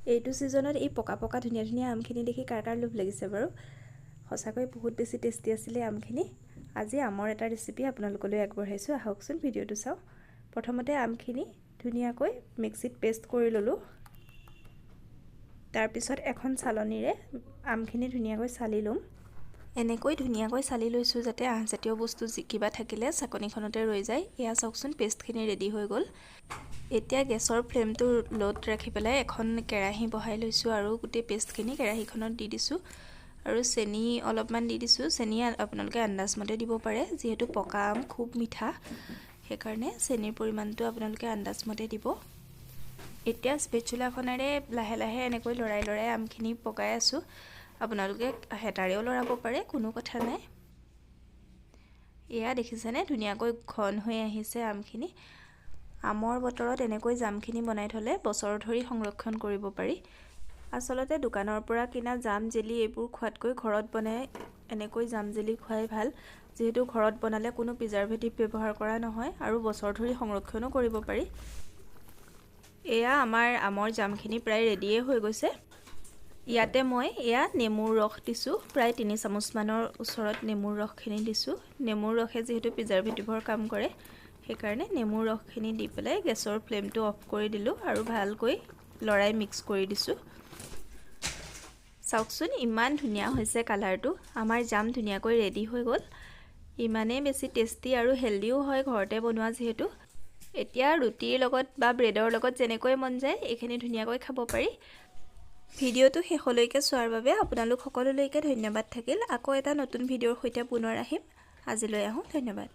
এইটো ছিজনত এই পকা পকা ধুনীয়া ধুনীয়া আমখিনি দেখি কাৰ লোভ লাগিছে বাৰু সঁচাকৈ বহুত বেছি টেষ্টি আছিলে আমখিনি আজি আমৰ এটা ৰেচিপি আপোনালোকলৈ আগবঢ়াইছোঁ আহকচোন ভিডিঅ'টো চাওঁ প্ৰথমতে আমখিনি ধুনীয়াকৈ মিক্সিত পেষ্ট কৰি ললোঁ তাৰ পিছত এখন চালনীৰে আমখিনি ধুনীয়াকৈ চালি লম এনেকৈ ধুনীয়াকৈ চালি লৈছোঁ যাতে আহজাতীয় বস্তু কিবা থাকিলে চাকনিখনতে ৰৈ যায় এয়া চাওকচোন পেষ্টখিনি ৰেডি হৈ গ'ল এতিয়া গেছৰ ফ্লেমটো লোত ৰাখি পেলাই এখন কেৰাহী বহাই লৈছোঁ আৰু গোটেই পেষ্টখিনি কেৰাহীখনত দি দিছোঁ আৰু চেনি অলপমান দি দিছোঁ চেনি আপোনালোকে আন্দাজমতে দিব পাৰে যেহেতু পকা আম খুব মিঠা সেইকাৰণে চেনিৰ পৰিমাণটো আপোনালোকে আন্দাজমতে দিব এতিয়া স্পেচুলাখনেৰে লাহে লাহে এনেকৈ লৰাই আমখিনি পকাই আছোঁ আপোনালোকে হেতাৰেও লৰাব পাৰে কোনো কথা নাই এয়া দেখিছেনে ধুনীয়াকৈ ঘন হৈ আহিছে আমখিনি আমৰ বতৰত এনেকৈ জামখিনি বনাই থলে বছৰ ধৰি সংৰক্ষণ কৰিব পাৰি আসলতে দোকানৰ পৰা কিনা জাম জেলি এইবোৰ খোৱাতকৈ ঘৰত বনাই এনেকৈ জাম জেলি খুৱাই ভাল যেহেতু ঘৰত বনালে কোনো প্ৰিজাৰভেটিভ ব্যৱহাৰ কৰা নহয় আৰু বছৰ ধৰি সংৰক্ষণো কৰিব পাৰি এয়া আমাৰ আমৰ জামখিনি প্ৰায় ৰেডিয়ে হৈ গৈছে ইয়াতে মই এয়া নেমুৰ ৰস দিছোঁ প্ৰায় 3 চামুচ মানৰ ওচৰত নেমুৰ ৰসখিনি দিছোঁ নেমুৰ ৰসে যেহেতু প্ৰিজাৰভেটিভৰ কাম কৰে সেইকাৰণে নেমুৰ ৰসখিনি দি পেলাই গেছৰ ফ্লেমটো অফ কৰি দিলোঁ আৰু ভালকৈ লৰাই মিক্স কৰি দিছোঁ চাওকচোন ইমান ধুনীয়া হৈছে কালাৰটো আমাৰ জাম ধুনীয়াকৈ ৰেডি হৈ গ'ল ইমানেই বেছি টেষ্টি আৰু হেলদিও হয় ঘৰতে বনোৱা যেহেতু এতিয়া ৰুটিৰ লগত বা ব্ৰেডৰ লগত যেনেকৈ মন যায় এইখিনি ধুনীয়াকৈ খাব পাৰি ভিডিঅ'টো শেষলৈকে চোৱাৰ বাবে আপোনালোক সকলোলৈকে ধন্যবাদ থাকিল আকৌ এটা নতুন ভিডিঅ'ৰ সৈতে পুনৰ আহিম আজিলৈ আহোঁ ধন্যবাদ